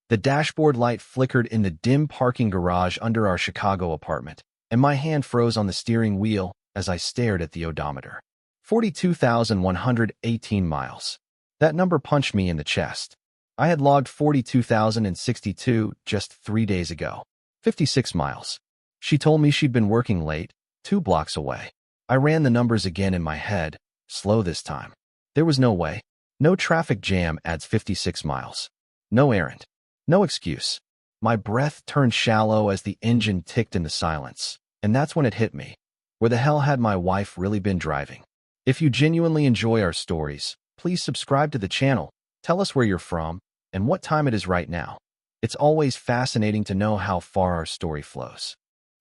The dashboard light flickered in the dim parking garage under our Chicago apartment, and my hand froze on the steering wheel as I stared at the odometer. 42,118 miles. That number punched me in the chest. I had logged 42,062 just 3 days ago. 56 miles. She told me she'd been working late, 2 blocks away. I ran the numbers again in my head, slow this time. There was no way. No traffic jam adds 56 miles. No errand. No excuse. My breath turned shallow as the engine ticked in the silence, and that's when it hit me. Where the hell had my wife really been driving? If you genuinely enjoy our stories, please subscribe to the channel, tell us where you're from, and what time it is right now. It's always fascinating to know how far our story flows.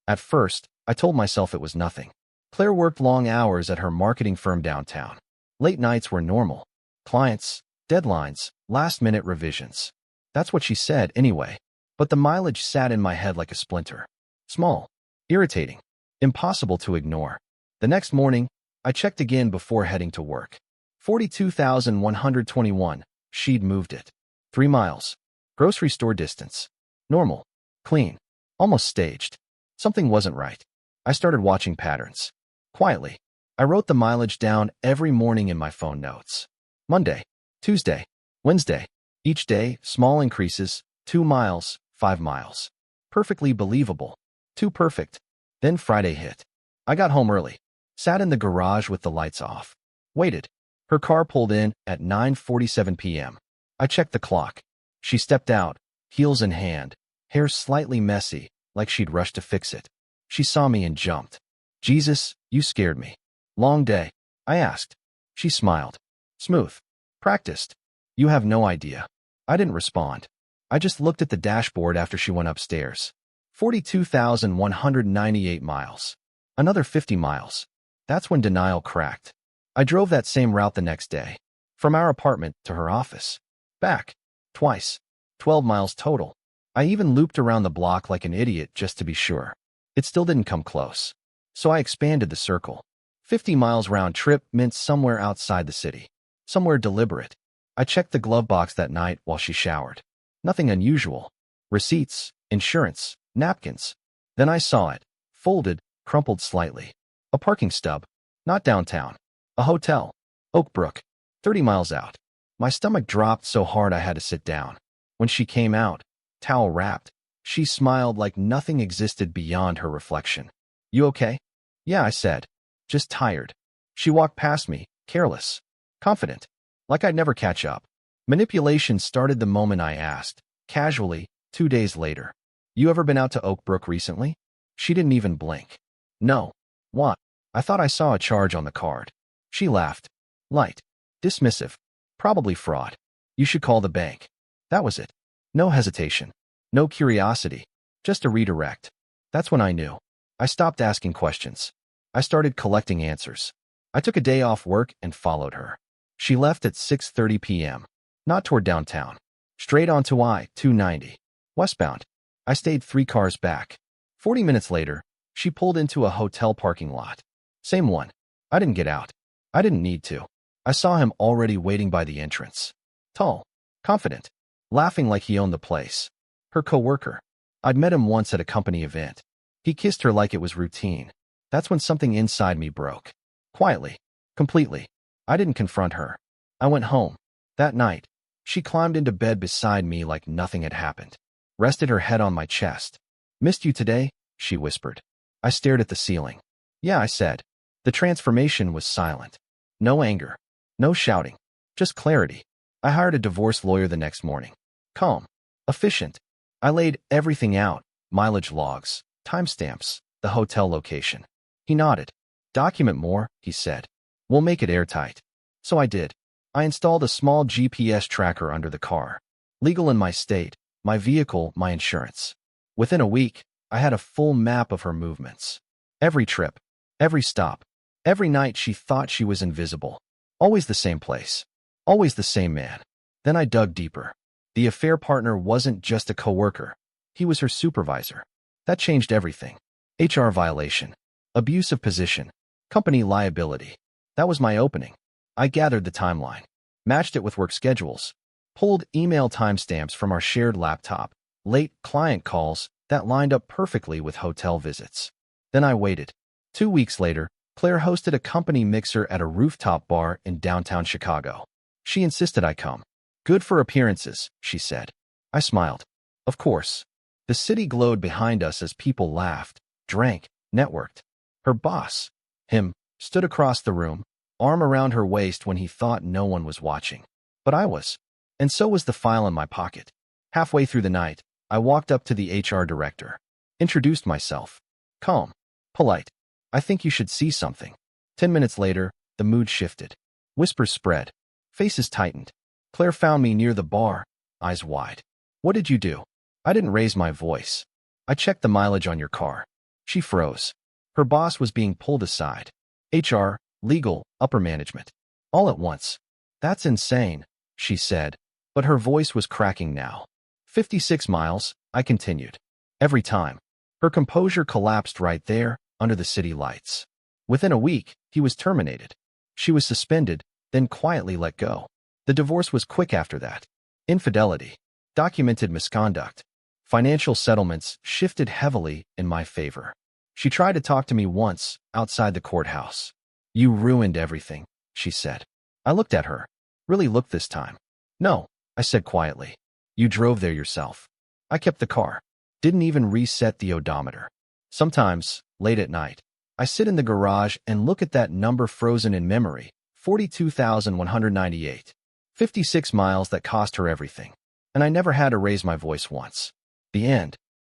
At first, I told myself it was nothing. Claire worked long hours at her marketing firm downtown. Late nights were normal. Clients, deadlines, last-minute revisions. That's what she said anyway. But the mileage sat in my head like a splinter. Small, irritating, impossible to ignore. The next morning, I checked again before heading to work. 42,121. She'd moved it. 3 miles. Grocery store distance. Normal. Clean. Almost staged. Something wasn't right. I started watching patterns. Quietly, I wrote the mileage down every morning in my phone notes. Monday, Tuesday, Wednesday. Each day, small increases, 2 miles, 5 miles. Perfectly believable. Too perfect. Then Friday hit. I got home early. Sat in the garage with the lights off. Waited. Her car pulled in at 9:47 p.m. I checked the clock. She stepped out, heels in hand, hair slightly messy, like she'd rushed to fix it. She saw me and jumped. "Jesus, you scared me." "Long day?" I asked. She smiled. "Smooth. Practiced." "You have no idea." I didn't respond. I just looked at the dashboard after she went upstairs. 42,198 miles. Another 50 miles. That's when denial cracked. I drove that same route the next day. From our apartment to her office. Back. Twice. 12 miles total. I even looped around the block like an idiot just to be sure. It still didn't come close. So I expanded the circle. 50 miles round trip meant somewhere outside the city. Somewhere deliberate. I checked the glove box that night while she showered. Nothing unusual. Receipts, insurance, napkins. Then I saw it. Folded, crumpled slightly. A parking stub. Not downtown. A hotel. Oakbrook. 30 miles out. My stomach dropped so hard I had to sit down. When she came out, towel wrapped, she smiled like nothing existed beyond her reflection. "You okay?" "Yeah," I said. "Just tired." She walked past me, careless, confident, like I'd never catch up. Manipulation started the moment I asked, casually, 2 days later. "You ever been out to Oakbrook recently?" She didn't even blink. "No." "What?" "I thought I saw a charge on the card." She laughed. Light. Dismissive. "Probably fraud. You should call the bank." That was it. No hesitation. No curiosity. Just a redirect. That's when I knew. I stopped asking questions. I started collecting answers. I took a day off work and followed her. She left at 6:30 p.m. Not toward downtown. Straight onto I-290. Westbound. I stayed 3 cars back. 40 minutes later, she pulled into a hotel parking lot. Same one. I didn't get out. I didn't need to. I saw him already waiting by the entrance. Tall. Confident. Laughing like he owned the place. Her coworker. I'd met him once at a company event. He kissed her like it was routine. That's when something inside me broke. Quietly. Completely. I didn't confront her. I went home. That night, she climbed into bed beside me like nothing had happened. Rested her head on my chest. "Missed you today," she whispered. I stared at the ceiling. "Yeah," I said. The transformation was silent. No anger. No shouting. Just clarity. I hired a divorce lawyer the next morning. Calm. Efficient. I laid everything out. Mileage logs. Timestamps. The hotel location. He nodded. "Document more," he said. "We'll make it airtight." So I did. I installed a small GPS tracker under the car. Legal in my state, my vehicle, my insurance. Within a week, I had a full map of her movements. Every trip. Every stop. Every night she thought she was invisible. Always the same place. Always the same man. Then I dug deeper. The affair partner wasn't just a coworker. He was her supervisor. That changed everything. HR violation. Abuse of position. Company liability. That was my opening. I gathered the timeline. Matched it with work schedules. pulled email timestamps from our shared laptop, late client calls that lined up perfectly with hotel visits. Then I waited. 2 weeks later, Claire hosted a company mixer at a rooftop bar in downtown Chicago. She insisted I come. Good for appearances, she said. I smiled. Of course. The city glowed behind us as people laughed, drank, networked. Her boss, him, stood across the room, arm around her waist when he thought no one was watching. But I was. And so was the file in my pocket. Halfway through the night, I walked up to the HR director. Introduced myself. Calm. Polite. I think you should see something. 10 minutes later, the mood shifted. Whispers spread. Faces tightened. Claire found me near the bar, eyes wide. What did you do? I didn't raise my voice. I checked the mileage on your car. She froze. Her boss was being pulled aside. HR, legal, upper management. All at once. That's insane, she said, but her voice was cracking now. 56 miles, I continued. Every time. Her composure collapsed right there, under the city lights. Within a week, he was terminated. She was suspended, then quietly let go. The divorce was quick after that. Infidelity. Documented misconduct. Financial settlements shifted heavily in my favor. She tried to talk to me once, outside the courthouse. You ruined everything, she said. I looked at her. Really looked this time. No, I said quietly. You drove there yourself. I kept the car. Didn't even reset the odometer. Sometimes, late at night, I sit in the garage and look at that number frozen in memory, 42,198. 56 miles that cost her everything. And I never had to raise my voice once. The end.